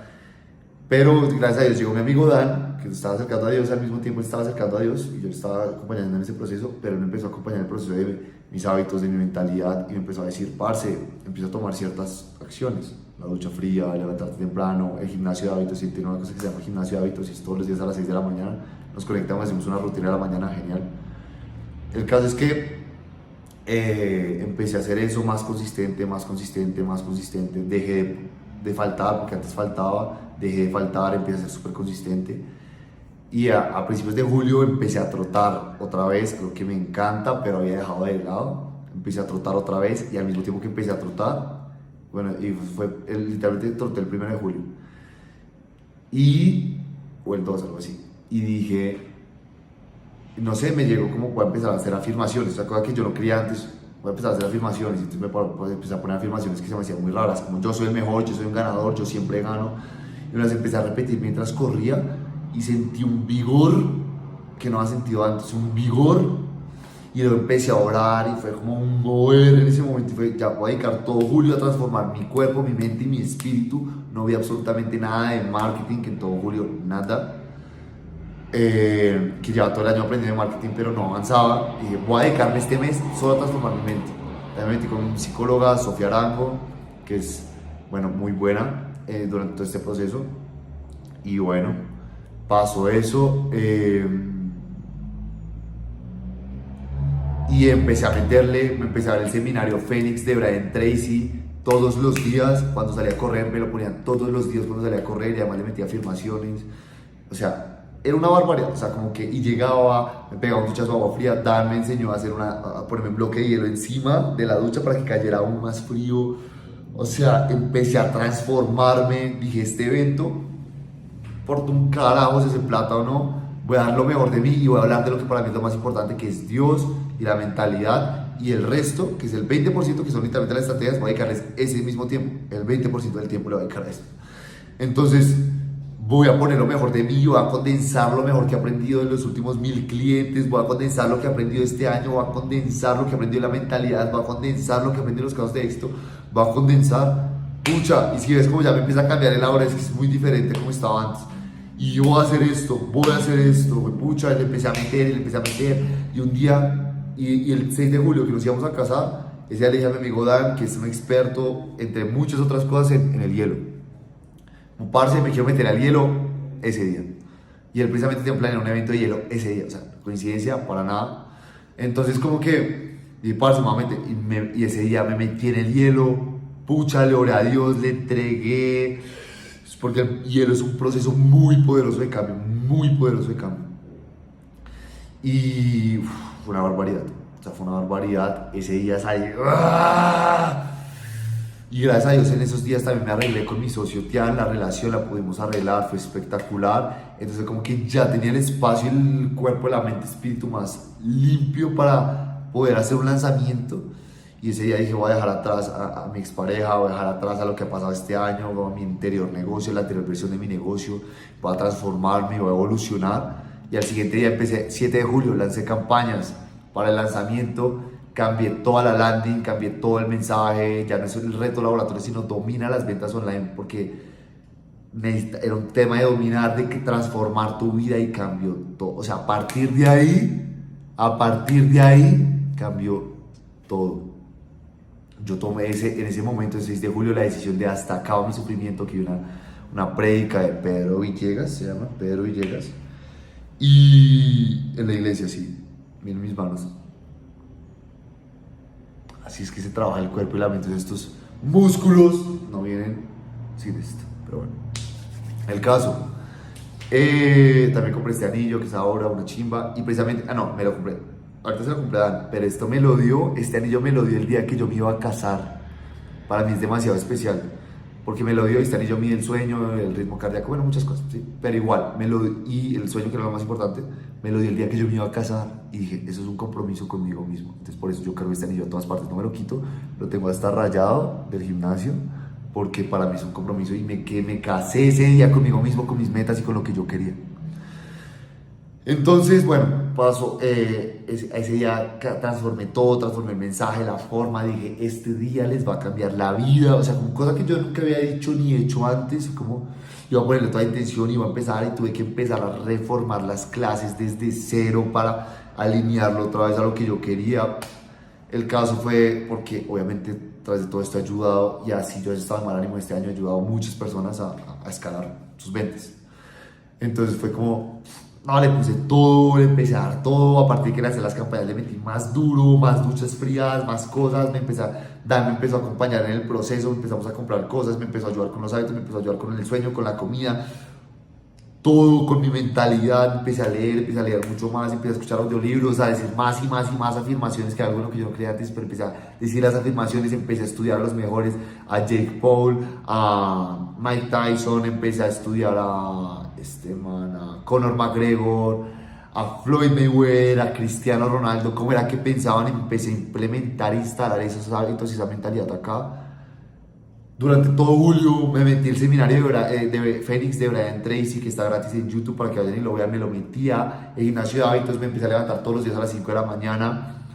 Speaker 1: Pero gracias a Dios llegó mi amigo Dan, que se estaba acercando a Dios, al mismo tiempo estaba acercando a Dios y yo le estaba acompañando en ese proceso, pero él me empezó a acompañar en el proceso de mis hábitos, de mi mentalidad y me empezó a decir, parce, empieza a tomar ciertas acciones, la ducha fría, levantarte temprano, el gimnasio de hábitos, y tiene una cosa que se llama gimnasio de hábitos y es todos los días a las 6 de la mañana, nos conectamos, hacemos una rutina de la mañana genial. El caso es que empecé a hacer eso más consistente, más consistente, más consistente, dejé de faltar, porque antes faltaba, dejé de faltar, empecé a ser súper consistente y a principios de julio empecé a trotar otra vez, lo que me encanta, pero había dejado de lado, empecé a trotar otra vez y al mismo tiempo que empecé a trotar, bueno, y fue, literalmente troté el 1 de julio y, o el 2, algo así, y dije, no sé, me llegó como voy a empezar a hacer afirmaciones, esa cosa que yo no quería antes, voy a empezar a hacer afirmaciones, y entonces pues, empecé a poner afirmaciones que se me hacían muy raras, como yo soy el mejor, yo soy un ganador, yo siempre gano, y me las empecé a repetir mientras corría, y sentí un vigor que no había sentido antes, un vigor, y luego empecé a orar, y fue como un mover en ese momento, y fue, ya voy a dedicar todo julio a transformar mi cuerpo, mi mente y mi espíritu, no vi absolutamente nada de marketing, que en todo julio nada, que llevaba todo el año aprendiendo de marketing, pero no avanzaba. Y dije, voy a dedicarme este mes solo a transformar mi mente. También me metí con una psicóloga, Sofía Arango, que es, bueno, muy buena durante todo este proceso. Y bueno, pasó eso. Y empecé a meterle, me empecé a ver el seminario Fénix de Brian Tracy todos los días. Cuando salía a correr, me lo ponían todos los días cuando salía a correr, y además le metía afirmaciones. O sea, era una barbaridad, o sea, como que, y llegaba, me pegaba un duchazo de agua fría, Dan me enseñó a ponerme un bloque de hielo encima de la ducha para que cayera aún más frío, o sea, empecé a transformarme, dije, este evento, por un carajo si se plata o no, voy a dar lo mejor de mí y voy a hablar de lo que para mí es lo más importante, que es Dios y la mentalidad, y el resto, que es el 20%, que son literalmente las estrategias, voy a dedicarles ese mismo tiempo, el 20% del tiempo le voy a dedicar a esto. Entonces, voy a poner lo mejor de mí, voy a condensar lo mejor que he aprendido de los últimos 1000 clientes, voy a condensar lo que he aprendido este año, voy a condensar lo que he aprendido de la mentalidad, voy a condensar lo que he aprendido de los casos de éxito, voy a condensar, pucha, y si ves como ya me empieza a cambiar el ahora, es que es muy diferente como estaba antes. Y yo voy a hacer esto, pucha, le empecé a meter, y un día, y el 6 de julio que nos íbamos a casar, ese día le dije a mi amigo Dan, que es un experto, entre muchas otras cosas, en el hielo. Un parce, me quiero meter al hielo ese día. Y él precisamente tiene planeado un evento de hielo ese día. O sea, coincidencia, para nada. Entonces, como que, y parce, y ese día me metí en el hielo. Pucha, le oré a Dios, le entregué. Porque el hielo es un proceso muy poderoso de cambio. Muy poderoso de cambio. Y fue una barbaridad. O sea, fue una barbaridad. Ese día salí. ¡Ah! Y gracias a Dios en esos días también me arreglé con mi socio Tian, la relación la pudimos arreglar, fue espectacular. Entonces como que ya tenía el espacio, el cuerpo, la mente, espíritu más limpio para poder hacer un lanzamiento. Y ese día dije, voy a dejar atrás a mi expareja, voy a dejar atrás a lo que ha pasado este año, a mi anterior negocio, la anterior versión de mi negocio, voy a transformarme, voy a evolucionar. Y al siguiente día empecé, 7 de julio, lancé campañas para el lanzamiento. Cambié toda la landing, cambié todo el mensaje, ya no es el reto laboratorio, sino domina las ventas online, porque era un tema de dominar, de que transformar tu vida, y cambió todo. O sea, a partir de ahí, cambió todo. Yo tomé en ese momento, el 6 de julio, la decisión de hasta acá mi sufrimiento, que una prédica de Pedro Villegas, se llama Pedro Villegas, y en la iglesia, sí, miren mis manos. Así es que se trabaja el cuerpo y la mente. Estos músculos no vienen sin esto, pero bueno. El caso, también compré este anillo que es ahora una chimba, y precisamente, me lo compré, ahorita se lo compré a Dan, pero este anillo me lo dio el día que yo me iba a casar. Para mí es demasiado especial, porque me lo dio, este anillo mide el sueño, el ritmo cardíaco, bueno, muchas cosas, ¿sí? Pero igual, y el sueño, que era lo más importante, me lo dio el día que yo me iba a casar, y dije, eso es un compromiso conmigo mismo. Entonces por eso yo cargo este anillo a todas partes, no me lo quito, lo tengo hasta rayado del gimnasio, porque para mí es un compromiso, y me casé ese día conmigo mismo, con mis metas y con lo que yo quería. Entonces, bueno, pasó, ese día transformé todo, transformé el mensaje, la forma, dije, este día les va a cambiar la vida, o sea, como cosa que yo nunca había dicho ni hecho antes, como iba a ponerle toda intención, iba a empezar y tuve que empezar a reformar las clases desde cero para alinearlo otra vez a lo que yo quería. El caso fue porque obviamente tras de todo esto he ayudado, y así yo he estado en mal ánimo este año, he ayudado a muchas personas a escalar sus ventas. Entonces fue como, no, le puse todo, le empecé a dar todo, aparte de que le hacía las campañas, le metí más duro, más duchas frías, más cosas, me empezó a acompañar en el proceso, empezamos a comprar cosas, me empezó a ayudar con los hábitos, me empezó a ayudar con el sueño, con la comida, todo con mi mentalidad, empecé a leer mucho más, empecé a escuchar audiolibros, a decir más y más y más afirmaciones, que era algo en lo que yo no creía antes, pero empecé a decir las afirmaciones, empecé a estudiar a los mejores, a Jake Paul, a Mike Tyson, empecé a estudiar a a Conor McGregor, a Floyd Mayweather, a Cristiano Ronaldo, cómo era que pensaban, empecé a implementar e instalar esos hábitos y esa mentalidad acá. Durante todo julio me metí el seminario de Fénix de Brian Tracy, que está gratis en YouTube para que vayan y lo vean. Me lo metía. El gimnasio de hábitos, me empecé a levantar todos los días a las 5 de la mañana.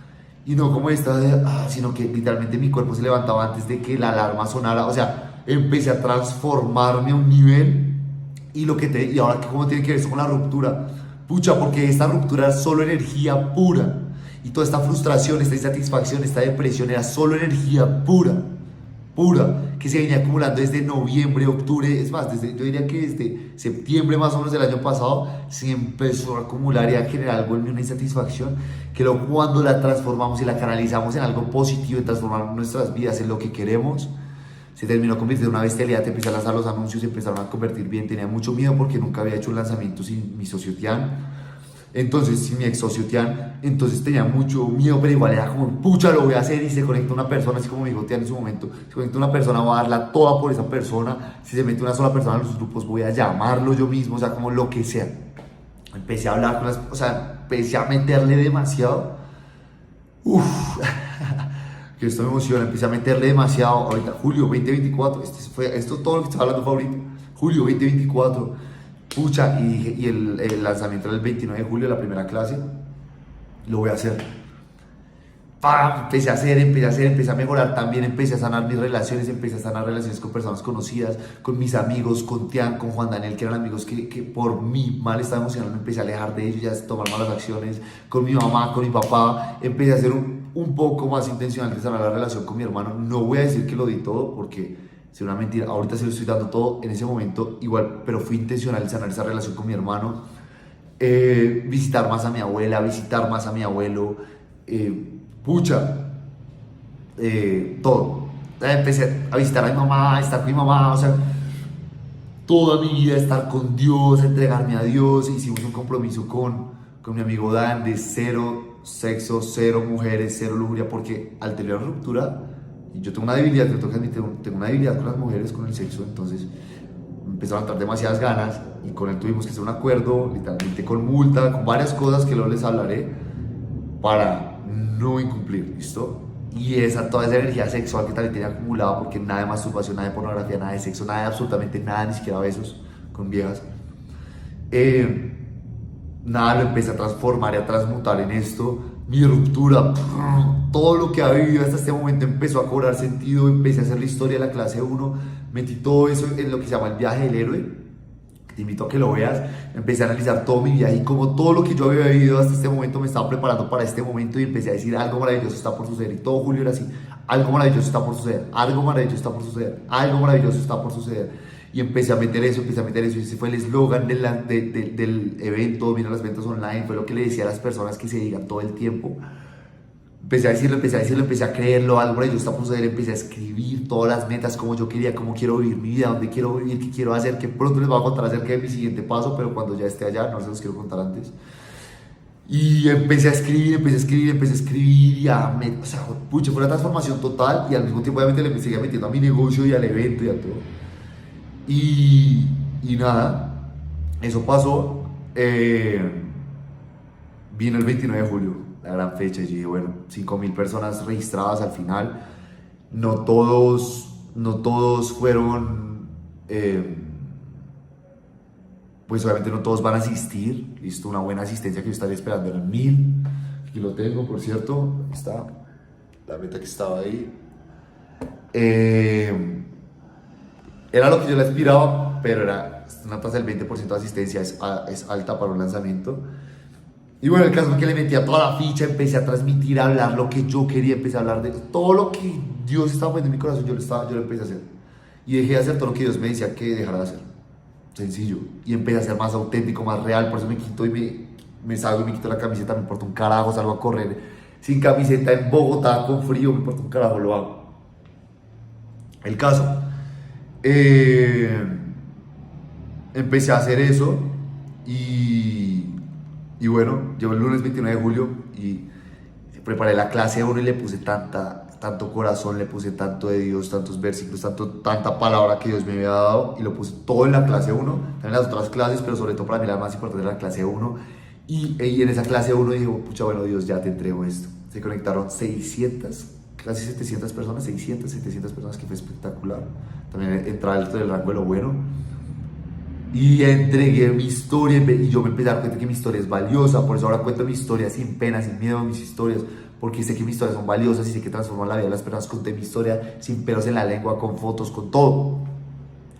Speaker 1: Y no como esta, sino que literalmente mi cuerpo se levantaba antes de que la alarma sonara. O sea, empecé a transformarme a un nivel. Y ahora, ¿cómo tiene que ver esto con la ruptura? Pucha, porque esta ruptura era solo energía pura. Y toda esta frustración, esta insatisfacción, esta depresión era solo energía pura, pura, que se venía acumulando desde noviembre, octubre, es más, yo diría que desde septiembre más o menos del año pasado se empezó a acumular y a generar algo en mí, una insatisfacción, que luego cuando la transformamos y la canalizamos en algo positivo, en transformar nuestras vidas en lo que queremos, se terminó convirtiendo en una bestialidad. Te empecé a lanzar los anuncios, se empezaron a convertir bien, tenía mucho miedo porque nunca había hecho un lanzamiento sin mi socio Tian. Entonces, si mi ex socio Tian, entonces tenía mucho miedo, pero igual era como, pucha, lo voy a hacer. Y se conecta una persona, así como me dijo Tian en su momento, se conecta una persona, voy a darla toda por esa persona. Si se mete una sola persona en los grupos, voy a llamarlo yo mismo, o sea, como lo que sea. Empecé a hablar con las, o sea, empecé a meterle demasiado. Uff, que esto me emociona, empecé a meterle demasiado. Ahorita, julio 2024, esto todo lo que estaba hablando fue ahorita, julio 2024. Pucha, y el lanzamiento era el 29 de julio, la primera clase. Lo voy a hacer. ¡Pam! Empecé a mejorar también, empecé a sanar mis relaciones, empecé a sanar relaciones con personas conocidas, con mis amigos, con Tian, con Juan Daniel, que eran amigos que por mi mal estado emocional me empecé a alejar de ellos, ya a tomar malas acciones, con mi mamá, con mi papá, empecé a hacer un poco más intencional de sanar la relación con mi hermano. No voy a decir que lo di todo porque es una mentira, ahorita se lo estoy dando todo, en ese momento igual, pero fui intencional en sanar esa relación con mi hermano, visitar más a mi abuela, visitar más a mi abuelo, pucha, todo. Empecé a visitar a mi mamá, a estar con mi mamá, o sea, toda mi vida estar con Dios, entregarme a Dios. Hicimos un compromiso con mi amigo Dan de cero sexo, cero mujeres, cero lujuria, porque al tener la ruptura, y yo tengo una debilidad, que tengo que admitir, tengo una debilidad con las mujeres, con el sexo, entonces me empezaron a entrar demasiadas ganas y con él tuvimos que hacer un acuerdo, literalmente con multa, con varias cosas que luego les hablaré para no incumplir, ¿listo? Y toda esa energía sexual que también tenía acumulada, porque nada de masturbación, nada de pornografía, nada de sexo, nada de absolutamente nada, ni siquiera besos con viejas. Nada, lo empecé a transformar y a transmutar en esto. Mi ruptura, todo lo que había vivido hasta este momento empezó a cobrar sentido. Empecé a hacer la historia de la clase 1, metí todo eso en lo que se llama el viaje del héroe. Te invito a que lo veas. Empecé a analizar todo mi viaje y como todo lo que yo había vivido hasta este momento me estaba preparando para este momento, y empecé a decir, algo maravilloso está por suceder. Y todo julio era así, algo maravilloso está por suceder, algo maravilloso está por suceder, algo maravilloso está por suceder. Y empecé a meter eso, y ese fue el eslogan del evento. Mira las ventas online, fue lo que le decía a las personas que se digan todo el tiempo. Empecé a decirlo, empecé a creerlo, algo maravilloso está por suceder. Empecé a escribir todas las metas, como yo quería, cómo quiero vivir mi vida, dónde quiero vivir, qué quiero hacer, que pronto les voy a contar acerca de mi siguiente paso, pero cuando ya esté allá, no se los quiero contar antes. Y empecé a escribir, y o sea, pucha, fue una transformación total, y al mismo tiempo obviamente le seguía metiendo a mi negocio y al evento y a todo. Y nada, eso pasó. Vino el 29 de julio, la gran fecha, y yo dije, bueno, 5.000 personas registradas al final. No todos fueron pues obviamente no todos van a asistir. Listo, una buena asistencia que yo estaría esperando eran 1000. Aquí lo tengo, por cierto. Ahí está la meta que estaba ahí. Era lo que yo le aspiraba, pero era una tasa del 20% de asistencia, es alta para un lanzamiento. Y bueno, el caso es que le metía toda la ficha, empecé a transmitir, a hablar lo que yo quería, empecé a hablar de todo lo que Dios estaba poniendo en mi corazón, yo lo empecé a hacer. Y dejé de hacer todo lo que Dios me decía que dejara de hacer. Sencillo. Y empecé a ser más auténtico, más real, por eso me quito y me salgo y me quito la camiseta, me importa un carajo, salgo a correr sin camiseta en Bogotá con frío, me importa un carajo, lo hago. El caso, empecé a hacer eso y bueno, yo el lunes 29 de julio y preparé la clase 1 y le puse tanto corazón, le puse tanto de Dios, tantos versículos, tanta palabra que Dios me había dado y lo puse todo en la clase 1, también en las otras clases, pero sobre todo para mí la más importante era la clase 1 y en esa clase 1 dijo, pucha, bueno, Dios, ya te entrego esto. Se conectaron 600, casi 700 personas, 600, 700 personas, que fue espectacular. También entraba dentro del rango de lo bueno. Y entregué mi historia y yo me empecé a dar cuenta que mi historia es valiosa. Por eso ahora cuento mi historia sin pena, sin miedo a mis historias. Porque sé que mis historias son valiosas y sé que transforman la vida de las personas. Conté mi historia sin pelos en la lengua, con fotos, con todo.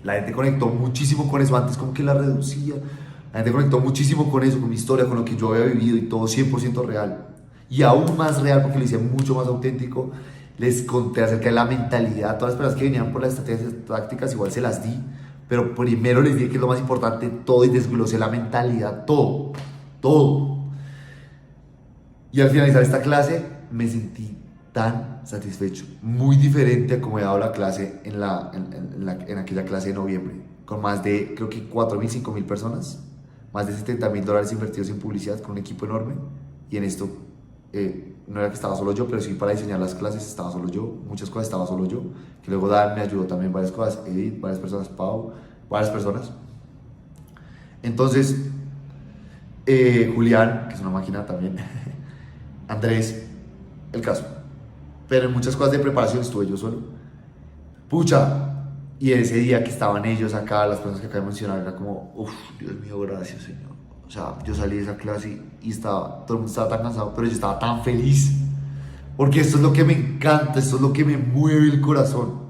Speaker 1: La gente conectó muchísimo con eso. Antes como que la reducía. La gente conectó muchísimo con eso, con mi historia, con lo que yo había vivido y todo 100% real. Y aún más real porque lo hice mucho más auténtico. Les conté acerca de la mentalidad. Todas las personas que venían por las estrategias tácticas igual se las di. Pero primero les dije que es lo más importante, todo, y desglosé la mentalidad, todo, todo. Y al finalizar esta clase me sentí tan satisfecho, muy diferente a como he dado la clase en aquella clase de noviembre, con más de, creo que 4.000, 5.000 personas, más de $70.000 invertidos en publicidad, con un equipo enorme. Y en esto no era que estaba solo yo, pero sí para diseñar las clases estaba solo yo, muchas cosas estaba solo yo, que luego Dan me ayudó también varias cosas, Edith, varias personas, Pau, varias personas. Entonces, Julián, que es una máquina también, Andrés, el caso. Pero en muchas cosas de preparación estuve yo solo. Pucha. Y ese día que estaban ellos acá, las personas que acabo de mencionar, era como, uff, Dios mío, gracias, Señor. O sea, yo salí de esa clase y todo el mundo estaba tan cansado, pero yo estaba tan feliz. Porque esto es lo que me encanta, esto es lo que me mueve el corazón.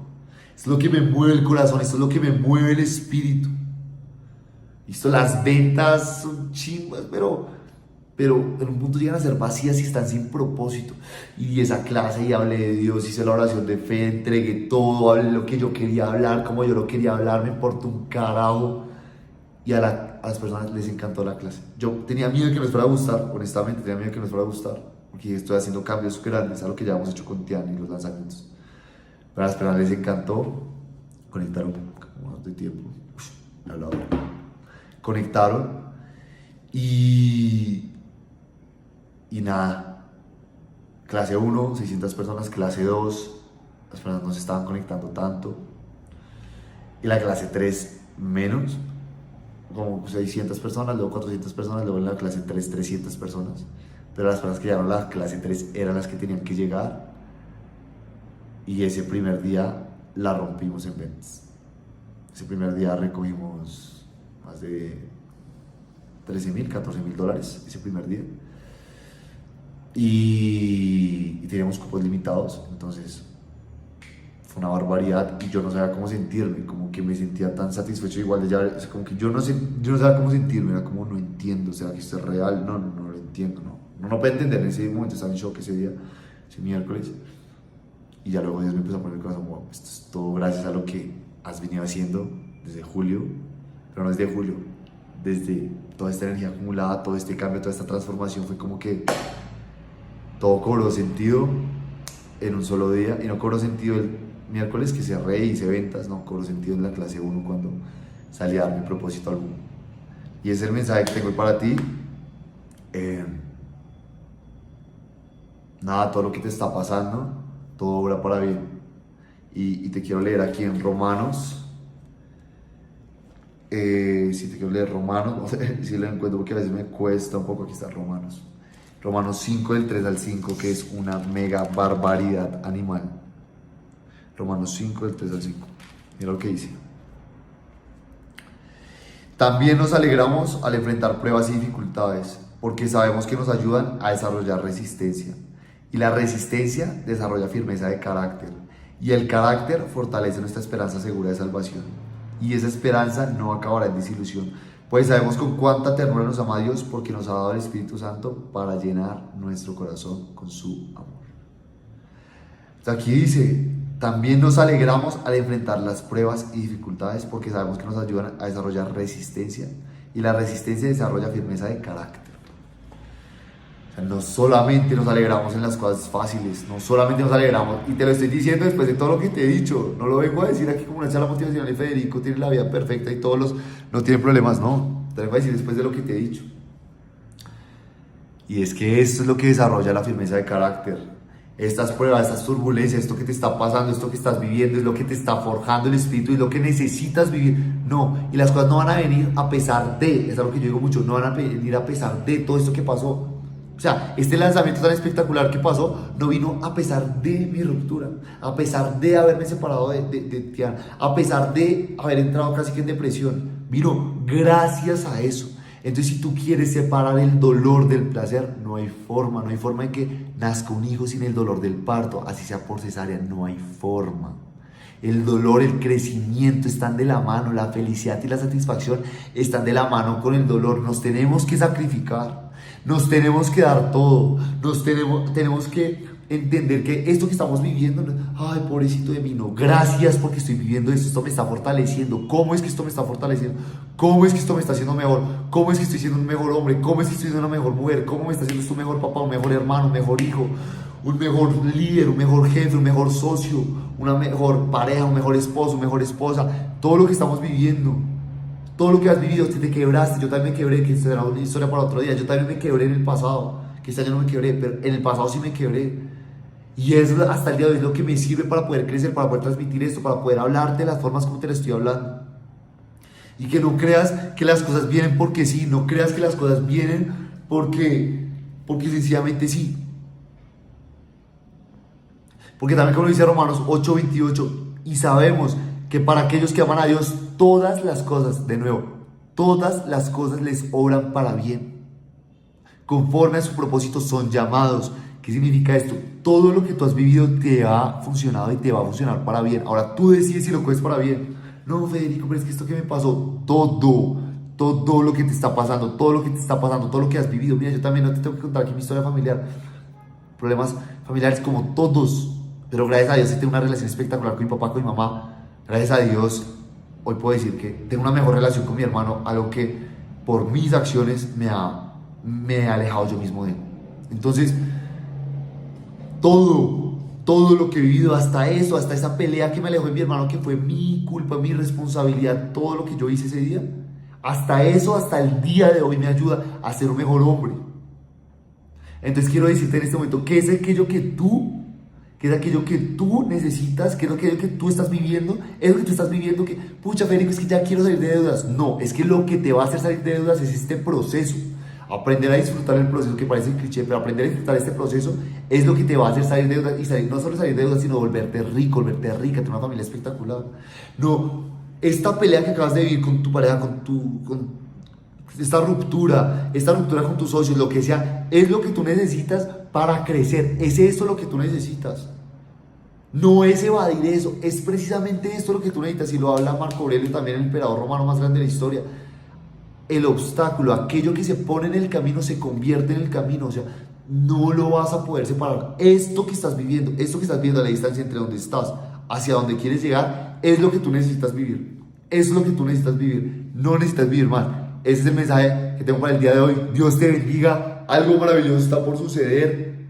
Speaker 1: Esto es lo que me mueve el corazón, esto es lo que me mueve el espíritu. Esto, las ventas son chimbas, pero en un punto llegan a ser vacías y están sin propósito. Y esa clase y hablé de Dios, hice la oración de fe, entregué todo, hablé lo que yo quería hablar, como yo lo quería hablar, me importó un carajo. Y a las personas les encantó la clase. Yo tenía miedo de que nos fuera a gustar, honestamente, tenía miedo de que nos fuera a gustar, porque estoy haciendo cambios grandes a lo que ya hemos hecho con Tiana y los lanzamientos. Pero a las personas les encantó, conectaron como más de tiempo, he hablado, conectaron y nada, clase 1, 600 personas, clase 2, las personas no se estaban conectando tanto, y la clase 3 menos, como 600 personas, luego 400 personas, luego en la clase 3 300 personas, pero las personas que llegaron a la clase 3 eran las que tenían que llegar, y ese primer día la rompimos en ventas. Ese primer día recogimos más de $13.000, $14.000 ese primer día. Y teníamos cupos limitados, entonces fue una barbaridad y yo no sabía cómo sentirme, como que me sentía tan satisfecho igual de ya, o sea, como que yo no sabía cómo sentirme, era como no entiendo, ¿será que esto es real? No lo entiendo, no puedo entender. En ese momento estaba en shock ese día, ese miércoles, y ya luego Dios me empezó a poner el corazón, wow, esto es todo gracias a lo que has venido haciendo desde julio, pero no desde julio, desde toda esta energía acumulada, todo este cambio, toda esta transformación, fue como que todo cobró sentido en un solo día, y no cobró sentido el miércoles que cerré y hice ventas, no, cobró sentido en la clase 1 cuando salí a dar mi propósito al mundo. Y ese es el mensaje que tengo para ti. Nada, todo lo que te está pasando, todo obra para bien. Y te quiero leer aquí en Romanos. Si te quiero leer Romanos, no sé si lo encuentro porque a veces me cuesta un poco. Aquí está Romanos. Romanos 5 del 3 al 5, que es una mega barbaridad animal. Romanos 5 del 3 al 5. Mira lo que dice. También nos alegramos al enfrentar pruebas y dificultades, porque sabemos que nos ayudan a desarrollar resistencia. Y la resistencia desarrolla firmeza de carácter. Y el carácter fortalece nuestra esperanza segura de salvación. Y esa esperanza no acabará en desilusión, pues sabemos con cuánta ternura nos ama Dios, porque nos ha dado el Espíritu Santo para llenar nuestro corazón con su amor. Aquí dice, también nos alegramos al enfrentar las pruebas y dificultades, porque sabemos que nos ayudan a desarrollar resistencia, y la resistencia desarrolla firmeza de carácter. O sea, no solamente nos alegramos en las cosas fáciles, no solamente nos alegramos, y te lo estoy diciendo después de todo lo que te he dicho, no lo vengo a decir aquí como una charla motivacional y Federico tiene la vida perfecta y todos los no tienen problemas, no, te lo vengo a decir después de lo que te he dicho. Y es que esto es lo que desarrolla la firmeza de carácter. Estas pruebas, estas turbulencias, esto que te está pasando, esto que estás viviendo, es lo que te está forjando el espíritu y lo que necesitas vivir. No, y las cosas no van a venir a pesar de, es algo que yo digo mucho, no van a venir a pesar de todo esto que pasó. O sea, este lanzamiento tan espectacular que pasó no vino a pesar de mi ruptura, a pesar de haberme separado de Tiana, a pesar de haber entrado casi que en depresión. Vino gracias a eso. Entonces, si tú quieres separar el dolor del placer, no hay forma de que nazca un hijo sin el dolor del parto, así sea por cesárea, no hay forma. El dolor, el crecimiento están de la mano, la felicidad y la satisfacción están de la mano con el dolor. Nos tenemos que sacrificar, nos tenemos que dar todo, tenemos que entender que esto que estamos viviendo, ay, pobrecito de mí, no, gracias porque estoy viviendo esto me está fortaleciendo. ¿Cómo es que esto me está fortaleciendo? ¿Cómo es que esto me está haciendo mejor? ¿Cómo es que estoy siendo un mejor hombre? ¿Cómo es que estoy siendo una mejor mujer? ¿Cómo me está haciendo esto un mejor papá, un mejor hermano, un mejor hijo, un mejor líder, un mejor jefe, un mejor socio, una mejor pareja, un mejor esposo, una mejor esposa? Todo lo que estamos viviendo, todo lo que has vivido, si te quebraste, yo también me quebré, que será una historia para otro día. Yo también me quebré en el pasado, que este año no me quebré, pero en el pasado sí me quebré. Y eso hasta el día de hoy es lo que me sirve para poder crecer, para poder transmitir esto, para poder hablarte de las formas como te lo estoy hablando. Y que no creas que las cosas vienen porque sí, no creas que las cosas vienen porque sencillamente sí. Porque también como dice Romanos 8:28, y sabemos que para aquellos que aman a Dios, todas las cosas, de nuevo, todas las cosas les obran para bien. Conforme a su propósito son llamados. ¿Qué significa esto? Todo lo que tú has vivido te ha funcionado y te va a funcionar para bien. Ahora tú decides si lo coges para bien. No, Federico, pero es que esto que me pasó, todo lo que te está pasando, todo lo que te está pasando, todo lo que has vivido. Mira, yo también no te tengo que contar aquí mi historia familiar. Problemas familiares como todos. Pero gracias a Dios sí tengo una relación espectacular con mi papá, con mi mamá. Gracias a Dios, hoy puedo decir que tengo una mejor relación con mi hermano, algo que por mis acciones me he alejado yo mismo de él. Entonces, todo lo que he vivido, hasta eso, hasta esa pelea que me alejó de mi hermano, que fue mi culpa, mi responsabilidad, todo lo que yo hice ese día, hasta eso, hasta el día de hoy me ayuda a ser un mejor hombre. Entonces quiero decirte en este momento, ¿qué es aquello que tú necesitas? ¿Qué es aquello que tú estás viviendo? Es lo que tú estás viviendo que, pucha, Federico, es que ya quiero salir de deudas. No, es que lo que te va a hacer salir de deudas es este proceso. Aprender a disfrutar el proceso, que parece cliché, pero aprender a disfrutar este proceso es lo que te va a hacer salir de deudas, y no solo salir de deudas, sino volverte rico, volverte rica, tener una familia espectacular. No, esta pelea que acabas de vivir con tu pareja, con esta ruptura con tus socios, lo que sea, es lo que tú necesitas para crecer. Es esto lo que tú necesitas. No es evadir eso, es precisamente esto lo que tú necesitas. Y lo habla Marco Aurelio, también el emperador romano más grande de la historia. El obstáculo, aquello que se pone en el camino, se convierte en el camino. O sea, no lo vas a poder separar. Esto que estás viviendo a la distancia entre donde estás hacia donde quieres llegar, es lo que tú necesitas vivir. Es lo que tú necesitas vivir. No necesitas vivir mal. Ese es el mensaje que tengo para el día de hoy. Dios te bendiga. Algo maravilloso está por suceder.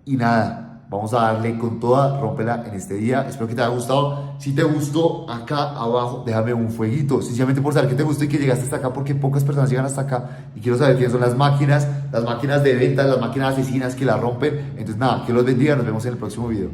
Speaker 1: Y nada, vamos a darle con toda, rómpela en este día. Espero que te haya gustado. Si te gustó, acá abajo déjame un fueguito, sencillamente por saber que te gustó y que llegaste hasta acá, porque pocas personas llegan hasta acá. Y quiero saber quiénes son las máquinas de ventas, las máquinas asesinas que la rompen. Entonces nada, que los bendiga, nos vemos en el próximo video.